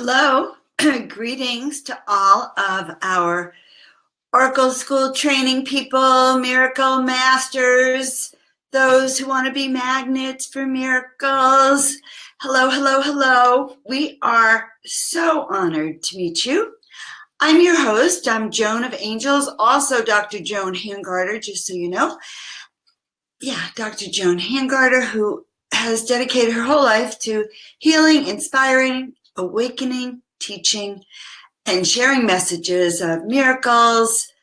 Hello, greetings to all of our Oracle School training people, miracle masters, those who want to be magnets for miracles. Hello, hello, hello. We are so honored to meet you. I'm your host. I'm Joan of Angels, also Dr. Joan Hangarter, just so you know. Yeah, Dr. Joan Hangarter, who has dedicated her whole life to healing, inspiring, awakening, teaching, and sharing messages of miracles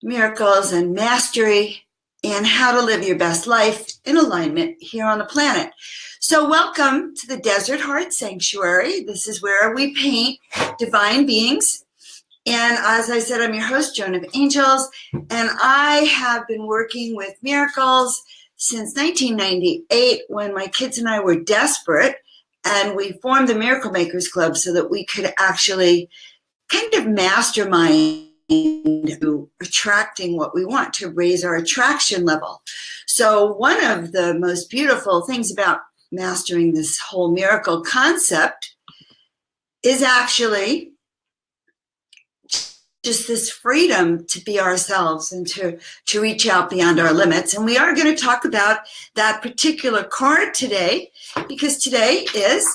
and mastery, and how to live your best life in alignment here on the planet. So welcome to the Desert Heart Sanctuary. This is where we paint divine beings. And as I said, I'm your host, Joan of Angels, and I have been working with miracles since 1998 when my kids and I were desperate, and we formed the Miracle Makers Club so that we could actually kind of mastermind to attracting what we want, to raise our attraction level. So one of the most beautiful things about mastering this whole miracle concept is actually just this freedom to be ourselves and to reach out beyond our limits. And we are going to talk about that particular card today, because today is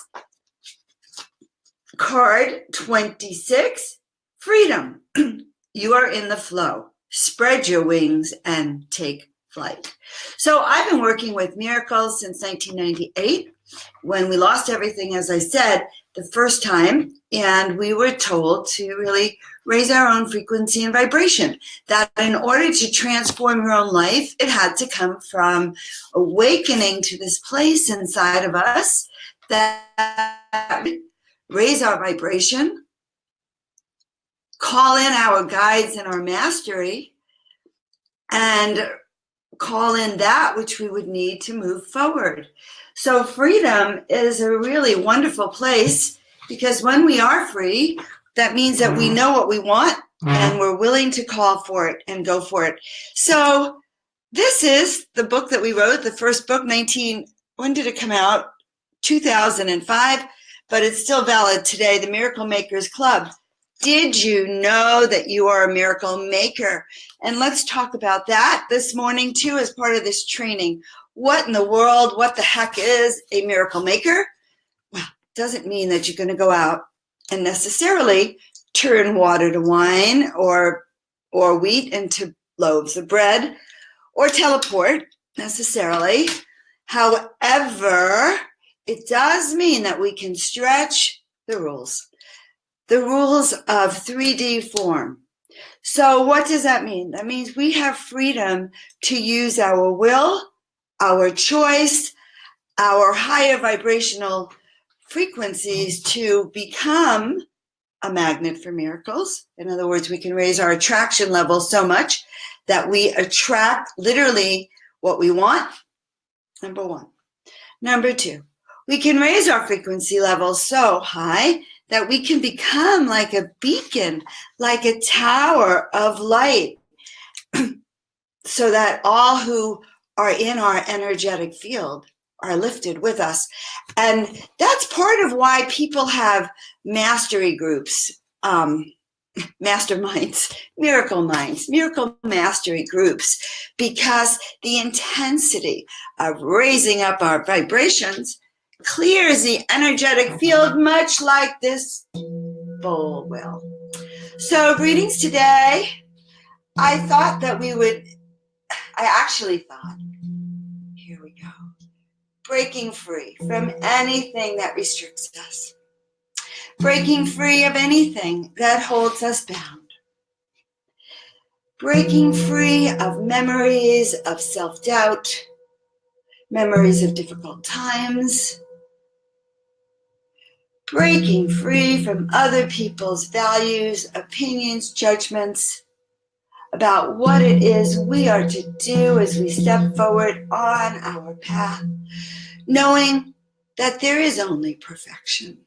card 26, Freedom. You are in the flow. Spread your wings and take flight. So I've been working with miracles since 1998, when we lost everything, as I said, the first time, and we were told to really raise our own frequency and vibration, that in order to transform your own life, it had to come from awakening to this place inside of us that raise our vibration, call in our guides and our mastery, and call in that which we would need to move forward. So freedom is a really wonderful place, because when we are free, that means that we know what we want and we're willing to call for it and go for it. So this is the book that we wrote, the first book, when did it come out? 2005, but it's still valid today, the Miracle Makers Club. Did you know that you are a miracle maker? And let's talk about that this morning too, as part of this training. What in the world, what the heck is a miracle maker? Well, it doesn't mean that you're going to go out and necessarily turn water to wine or wheat into loaves of bread or teleport necessarily. However, it does mean that we can stretch the rules of 3D form. So what does that mean? That means we have freedom to use our will, our choice, our higher vibrational frequencies to become a magnet for miracles. In other words, we can raise our attraction level so much that we attract literally what we want, number one. Number two, we can raise our frequency level so high that we can become like a beacon, like a tower of light, so that all who are in our energetic field are lifted with us. And that's part of why people have mastery groups, masterminds, miracle mastery groups, because the intensity of raising up our vibrations clears the energetic field, much like this bowl will. So greetings today. I actually thought, here we go, breaking free from anything that restricts us, breaking free of anything that holds us bound, breaking free of memories of self-doubt, memories of difficult times, breaking free from other people's values, opinions, judgments about what it is we are to do as we step forward on our path, knowing that there is only perfection,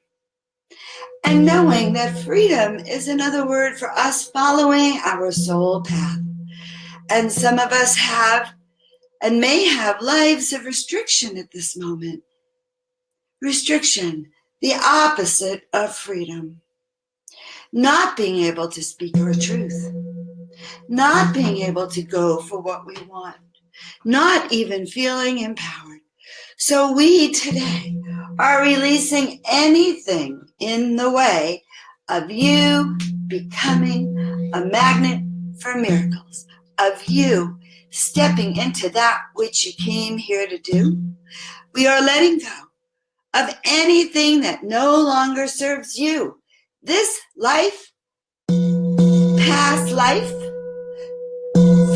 and knowing that freedom is another word for us following our soul path. And some of us have and may have lives of restriction at this moment. Restriction the opposite of freedom. Not being able to speak our truth, not being able to go for what we want, not even feeling empowered. So we today are releasing anything in the way of you becoming a magnet for miracles, of you stepping into that which you came here to do. We are letting go of anything that no longer serves you. This life, past life,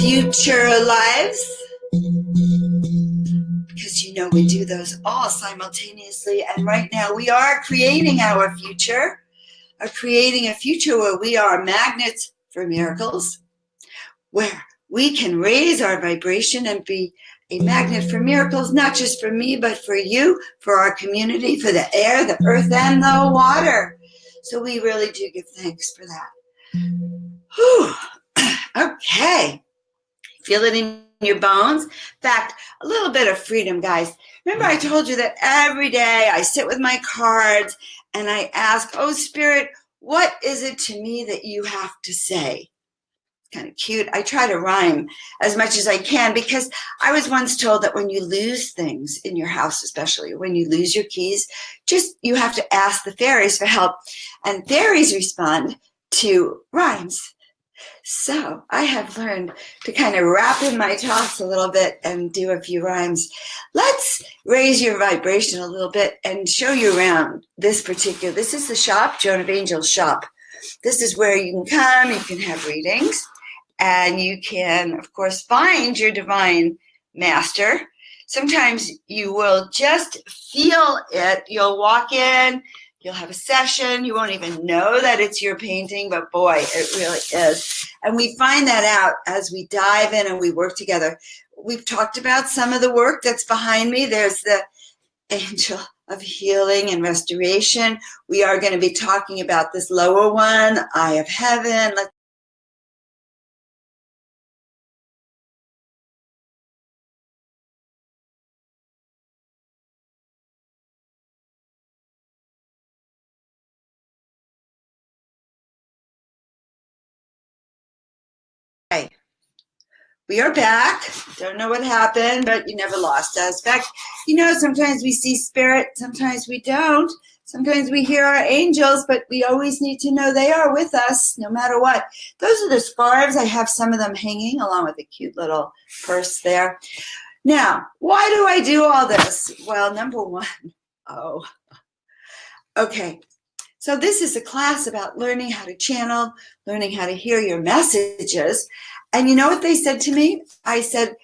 future lives, because you know we do those all simultaneously. And right now we are creating our future, are creating a future where we are magnets for miracles, where we can raise our vibration and be a magnet for miracles, not just for me, but for you, for our community, for the air, the earth, and the water. So we really do give thanks for that. Whew. Okay. Feel it in your bones. In fact, a little bit of freedom, guys. Remember I told you that every day I sit with my cards and I ask, oh, Spirit, what is it to me that you have to say? Kind of cute. I try to rhyme as much as I can because I was once told that when you lose things in your house, especially when you lose your keys, just you have to ask the fairies for help. And fairies respond to rhymes. So I have learned to kind of wrap in my talks a little bit and do a few rhymes. Let's raise your vibration a little bit and show you around this is the shop, Joan of Angels shop. This is where you can come, you can have readings, and you can, of course, find your divine master. Sometimes you will just feel it. You'll walk in, you'll have a session. You won't even know that it's your painting, but boy, it really is. And we find that out as we dive in and we work together. We've talked about some of the work that's behind me. There's the angel of healing and restoration. We are going to be talking about this lower one, Eye of Heaven. We are back. Don't know what happened, but you never lost us. In fact, sometimes we see spirit, sometimes we don't. Sometimes we hear our angels, but we always need to know they are with us no matter what. Those are the scarves. I have some of them hanging along with a cute little purse there. Now, why do I do all this? Well, number one, okay. So this is a class about learning how to channel, learning how to hear your messages. And you know what they said to me? I said,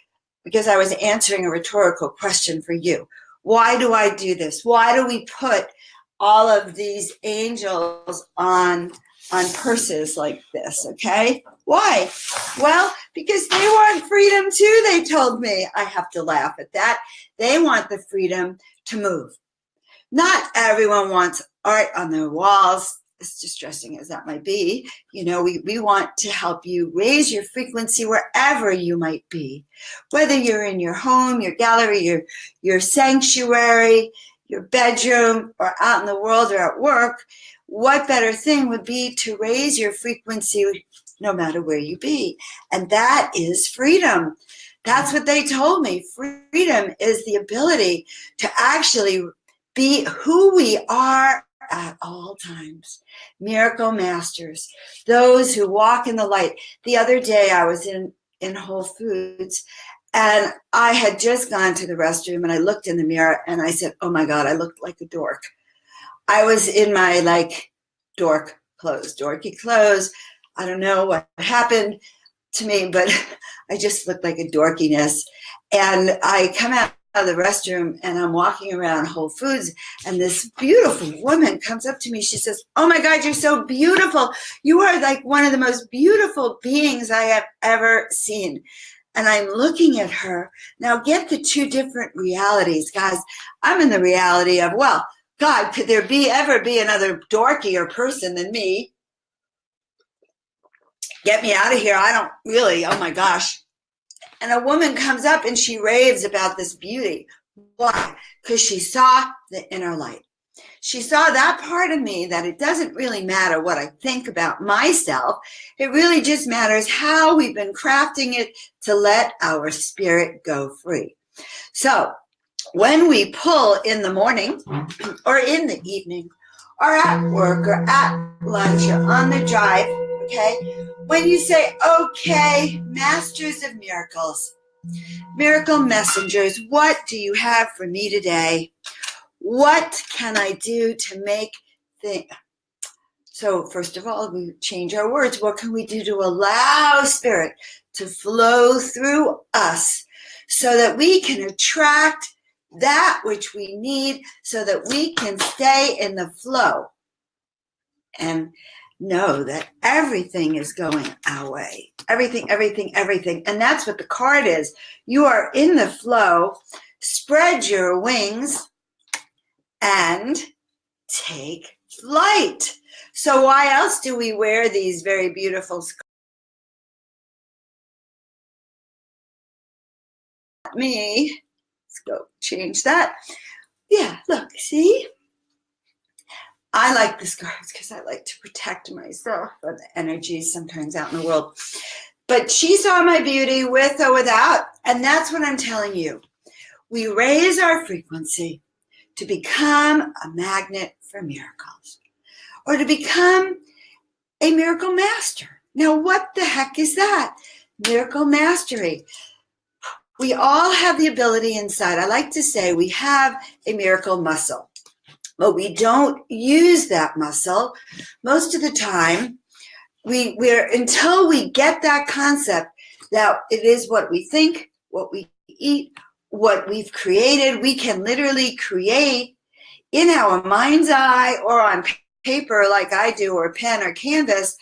because I was answering a rhetorical question for you. Why do I do this? Why do we put all of these angels on purses like this, okay? Why? Well, because they want freedom too, they told me. I have to laugh at that. They want the freedom to move. Not everyone wants art on their walls, as distressing as that might be. We want to help you raise your frequency wherever you might be, whether you're in your home, your gallery, your sanctuary, your bedroom, or out in the world or at work. What better thing would be to raise your frequency no matter where you be? And that is freedom. That's what they told me. Freedom is the ability to actually be who we are at all times. Miracle masters, those who walk in the light. The other day I was in Whole Foods and I had just gone to the restroom and I looked in the mirror and I said, oh my God, I looked like a dork. I was in my dork clothes, dorky clothes. I don't know what happened to me, but I just looked like a dorkiness. And I come out of the restroom and I'm walking around Whole Foods and this beautiful woman comes up to me. She says, oh my God, you're so beautiful. You are like one of the most beautiful beings I have ever seen. And I'm looking at her. Now get the two different realities, guys. I'm in the reality of, well, God, could there ever be another dorkier person than me? Get me out of here. I don't really, oh my gosh. And a woman comes up and she raves about this beauty. Why? Because she saw the inner light. She saw that part of me, that it doesn't really matter what I think about myself. It really just matters how we've been crafting it to let our spirit go free. So when we pull in the morning or in the evening or at work or at lunch or on the drive, okay, when you say, okay, masters of miracles, miracle messengers, what do you have for me today? What can I do to make things? So first of all, we change our words. What can we do to allow spirit to flow through us so that we can attract that which we need, so that we can stay in the flow and know that everything is going our way. Everything, everything, everything. And that's what the card is. You are in the flow. Spread your wings and take flight. So why else do we wear these very beautiful scarves? Let's go change that. Yeah, look, see? I like the scarves because I like to protect myself from the energies sometimes out in the world. But she saw my beauty with or without, and that's what I'm telling you. We raise our frequency to become a magnet for miracles, or to become a miracle master. Now, what the heck is that? Miracle mastery. We all have the ability inside. I like to say we have a miracle muscle, but we don't use that muscle most of the time. We're until we get that concept that it is what we think, what we eat, what we've created. We can literally create in our mind's eye or on paper like I do, or pen or canvas,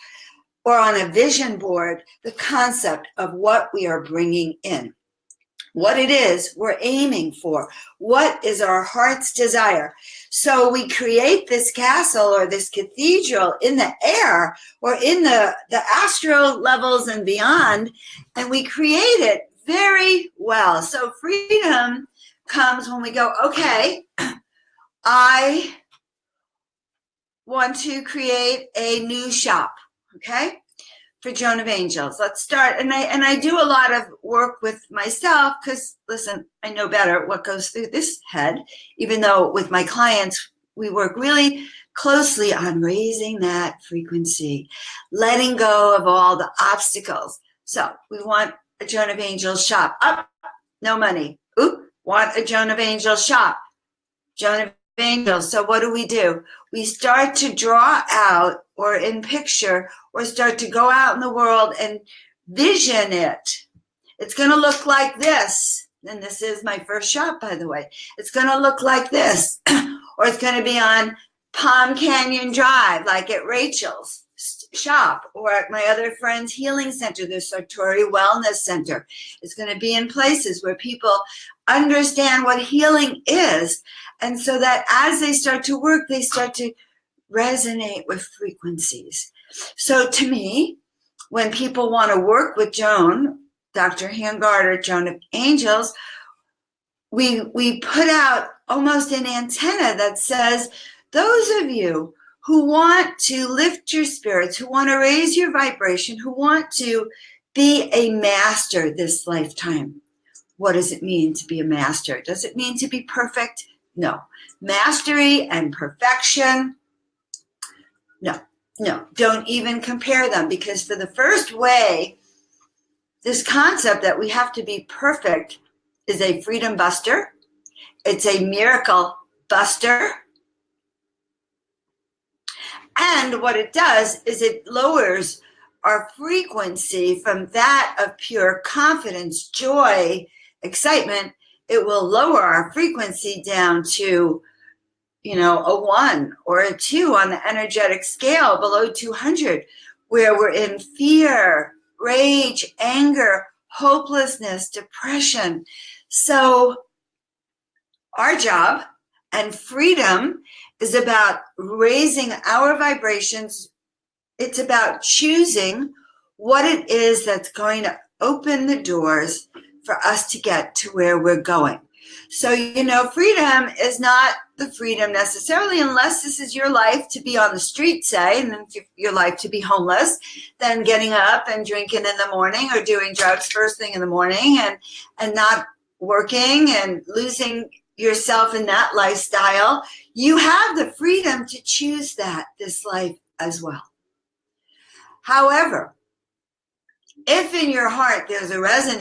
or on a vision board, the concept of what we are bringing in, what it is we're aiming for, what is our heart's desire. So we create this castle or this cathedral in the air or in the astral levels and beyond, and we create it very well. So freedom comes when we go, okay, I want to create a new shop, okay, for Joan of Angels. Let's start. And I do a lot of work with myself because, listen, I know better what goes through this head, even though with my clients, we work really closely on raising that frequency, letting go of all the obstacles. So we want a Joan of Angels shop. Up, no money. Oop, want a Joan of Angels shop. Joan of Angels. So what do? We start to draw out or in picture or start to go out in the world and vision it. It's going to look like this. And this is my first shop, by the way. It's going to look like this. Or it's going to be on Palm Canyon Drive, like at Rachel's shop, or at my other friend's healing center, the Sartori Wellness Center. It's going to be in places where people understand what healing is. And so that as they start to work, they start to resonate with frequencies. So to me, when people want to work with Joan, Dr. Hangarter, Joan of Angels, we put out almost an antenna that says, those of you who want to lift your spirits, who want to raise your vibration, who want to be a master this lifetime. What does it mean to be a master? Does it mean to be perfect? No. Mastery and perfection, no, don't even compare them, because for the first way, this concept that we have to be perfect is a freedom buster. It's a miracle buster. And what it does is it lowers our frequency from that of pure confidence, joy, excitement. It will lower our frequency down to, a 1 or a 2 on the energetic scale, below 200, where we're in fear, rage, anger, hopelessness, depression. So our job and freedom is about raising our vibrations. It's about choosing what it is that's going to open the doors for us to get to where we're going. So, freedom is not the freedom necessarily, unless this is your life to be on the street, say, and then your life to be homeless, then getting up and drinking in the morning or doing drugs first thing in the morning and not working and losing yourself in that lifestyle. You have the freedom to choose this life as well. However, if in your heart there's a resonance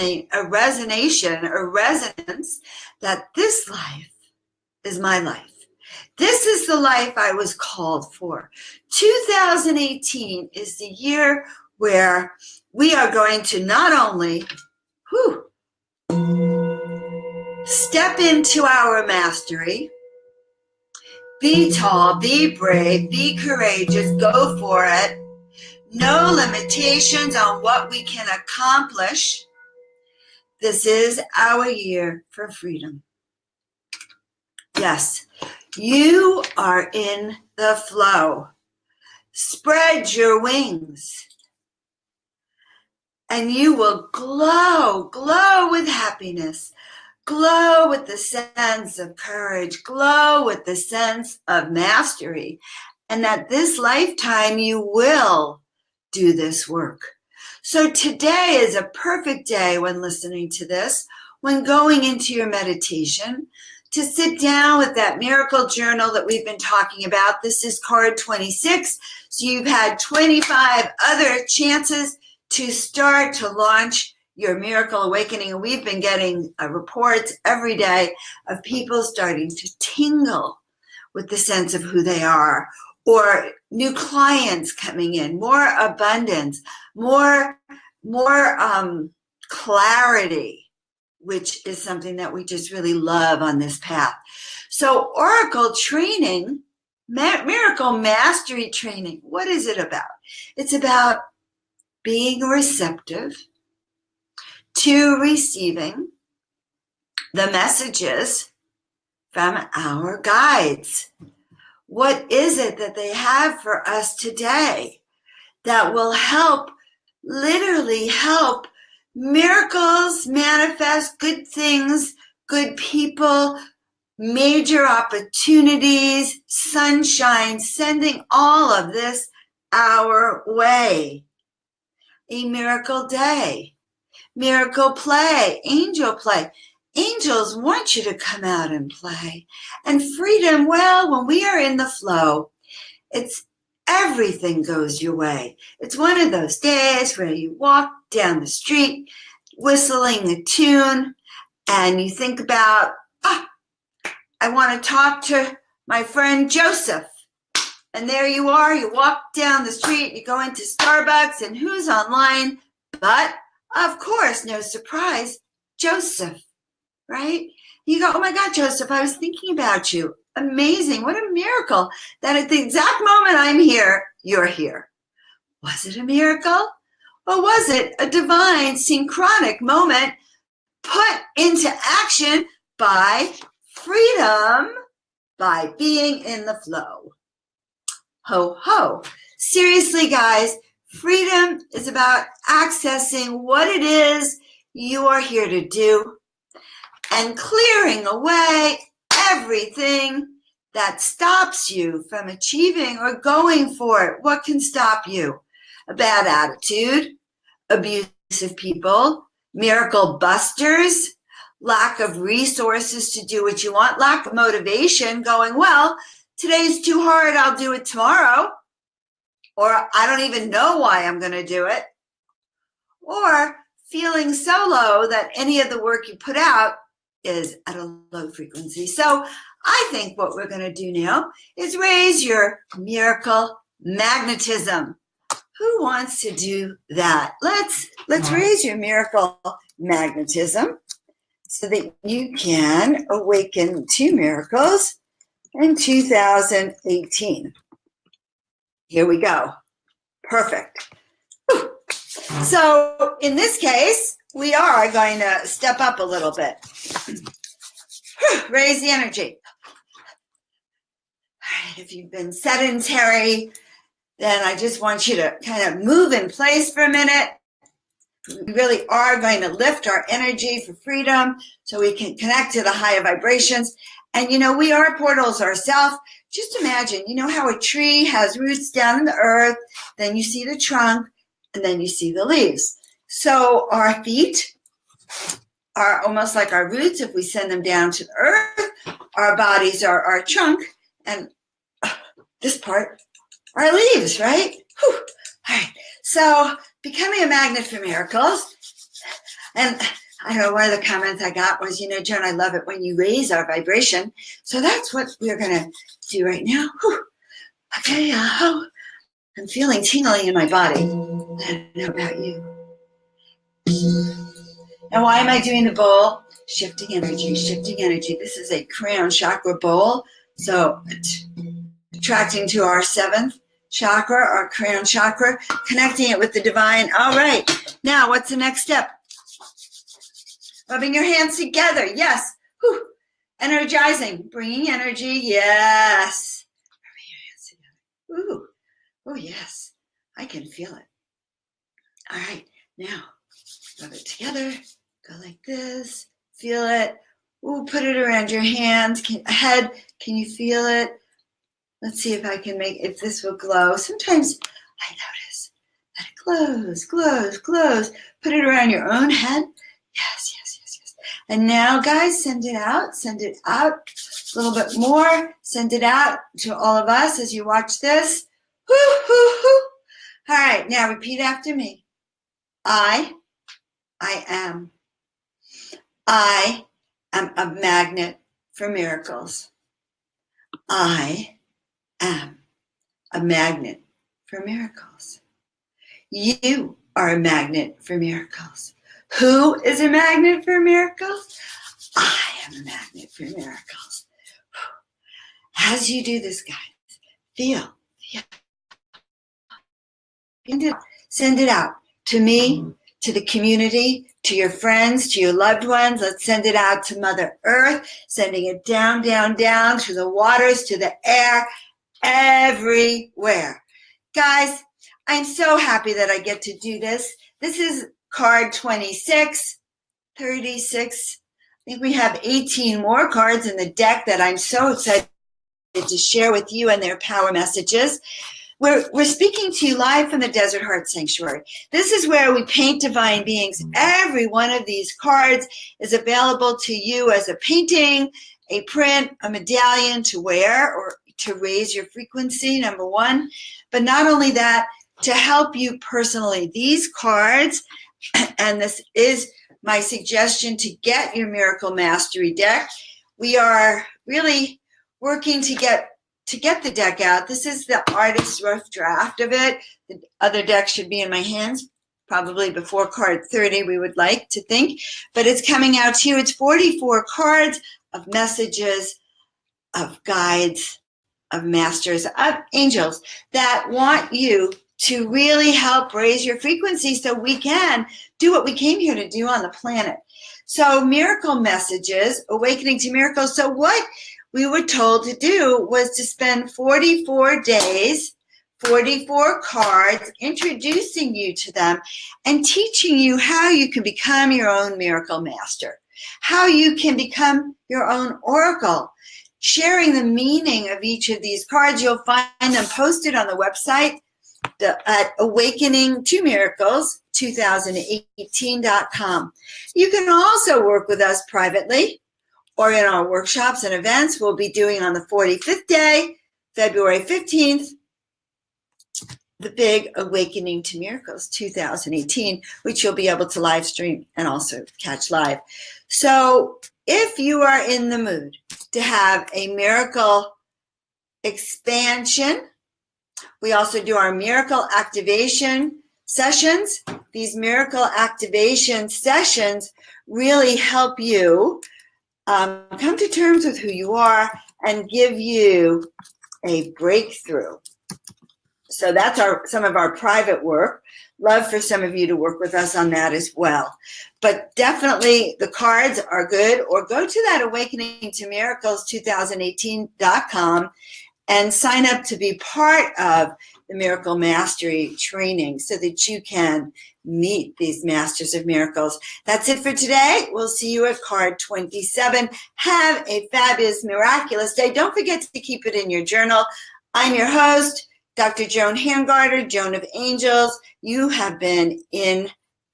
that this life is my life, this is the life I was called for. 2018 is the year where we are going to not only step into our mastery, be tall, be brave, be courageous, go for it. No limitations on what we can accomplish. This is our year for freedom. Yes, you are in the flow. Spread your wings, and you will glow with happiness, glow with the sense of courage, glow with the sense of mastery, and that this lifetime you will do this work. So today is a perfect day when listening to this, when going into your meditation, to sit down with that miracle journal that we've been talking about. This is card 26. So you've had 25 other chances to start to launch your miracle awakening. And we've been getting reports every day of people starting to tingle with the sense of who they are, or new clients coming in, more abundance, more clarity, which is something that we just really love on this path. So Oracle training, miracle mastery training, what is it about? It's about being receptive to receiving the messages from our guides. What is it that they have for us today that will literally help miracles manifest, good things, good people, major opportunities, sunshine, sending all of this our way? A miracle day, miracle play, angel play. Angels want you to come out and play. And freedom, well, when we are in the flow, everything goes your way. It's one of those days where you walk down the street whistling a tune and you think about, I want to talk to my friend Joseph. And there you are, you walk down the street, you go into Starbucks, and who's online? But, of course, no surprise, Joseph. Right? You go, oh my God, Joseph, I was thinking about you. Amazing. What a miracle that at the exact moment I'm here, you're here. Was it a miracle? Or was it a divine synchronic moment put into action by freedom, by being in the flow? Ho, ho. Seriously, guys, freedom is about accessing what it is you are here to do, and clearing away everything that stops you from achieving or going for it. What can stop you? A bad attitude, abusive people, miracle busters, lack of resources to do what you want, lack of motivation, going, well, today's too hard, I'll do it tomorrow. Or I don't even know why I'm going to do it. Or feeling so low that any of the work you put out is at a low frequency. So I think what we're going to do now is raise your miracle magnetism. Who wants to do that? Let's raise your miracle magnetism so that you can awaken to miracles in 2018. Here we go. Perfect. Whew. So in this case, we are going to step up a little bit. Raise the energy. All right, if you've been sedentary, then I just want you to kind of move in place for a minute. We really are going to lift our energy for freedom so we can connect to the higher vibrations. And, we are portals ourselves. Just imagine, how a tree has roots down in the earth, then you see the trunk, and then you see the leaves. So our feet are almost like our roots. If we send them down to the earth, our bodies are our trunk, and this part are leaves, right? Whew. All right. So becoming a magnet for miracles. And I don't know, one of the comments I got was, Joan, I love it when you raise our vibration. So that's what we're going to do right now. Whew. Okay. I'm feeling tingling in my body. I don't know about you. Now, why am I doing the bowl? Shifting energy, shifting energy. This is a crown chakra bowl. So attracting to our 7th chakra, our crown chakra, connecting it with the divine. All right. Now, what's the next step? Rubbing your hands together. Yes. Whew. Energizing. Bringing energy. Yes. Rubbing your hands together. Ooh. Oh, yes. I can feel it. All right. Now, rub it together. Go like this. Feel it. Ooh, put it around your hands. Head. Can you feel it? Let's see if this will glow. Sometimes I notice that it glows. Put it around your own head. Yes. And now, guys, send it out. A little bit more. Send it out to all of us as you watch this. Woo, hoo, hoo. All right, now repeat after me. I am. I am a magnet for miracles. I am a magnet for miracles. You are a magnet for miracles. Who is a magnet for miracles? I am a magnet for miracles. As you do this, guys, feel. Send it out to me, to the community, to your friends, to your loved ones. Let's send it out to Mother Earth, sending it down to the waters, to the air, everywhere. Guys, I'm so happy that I get to do this. This is card 26, 36. I think we have 18 more cards in the deck that I'm so excited to share with you and their power messages. We're speaking to you live from the Desert Heart Sanctuary. This is where we paint divine beings. Every one of these cards is available to you as a painting, a print, a medallion to wear or to raise your frequency, number one. But not only that, to help you personally. These cards, and this is my suggestion to get your Miracle Mastery deck. We are really working to get the deck out. This is the artist's rough draft of it. The other deck should be in my hands probably before card 30, we would like to think. But it's coming out to you. It's 44 cards of messages, of guides, of masters, of angels that want you to really help raise your frequency so we can do what we came here to do on the planet. So miracle messages, awakening to miracles. So what we were told to do was to spend 44 days, 44 cards, introducing you to them and teaching you how you can become your own miracle master, how you can become your own oracle, sharing the meaning of each of these cards. You'll find them posted on the website at awakening2miracles2018.com. You can also work with us privately or in our workshops and events we'll be doing on the 45th day, February 15th, the big Awakening to Miracles 2018, which you'll be able to live stream and also catch live. So if you are in the mood to have a miracle expansion, we also do our miracle activation sessions. These miracle activation sessions really help you come to terms with who you are and give you a breakthrough. So that's some of our private work. Love for some of you to work with us on that as well. But definitely the cards are good, or go to that Awakening to Miracles 2018.com and sign up to be part of the Miracle Mastery training so that you can meet these Masters of Miracles. That's it for today. We'll see you at card 27. Have a fabulous, miraculous day. Don't forget to keep it in your journal. I'm your host, Dr. Joan Hangarter, Joan of Angels. You have been in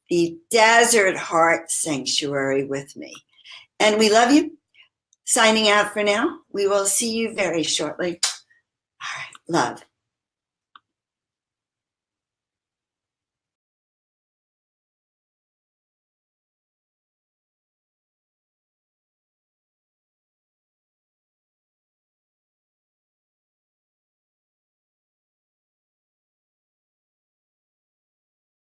the Desert Heart Sanctuary with me. And we love you. Signing out for now. We will see you very shortly. All right. Love.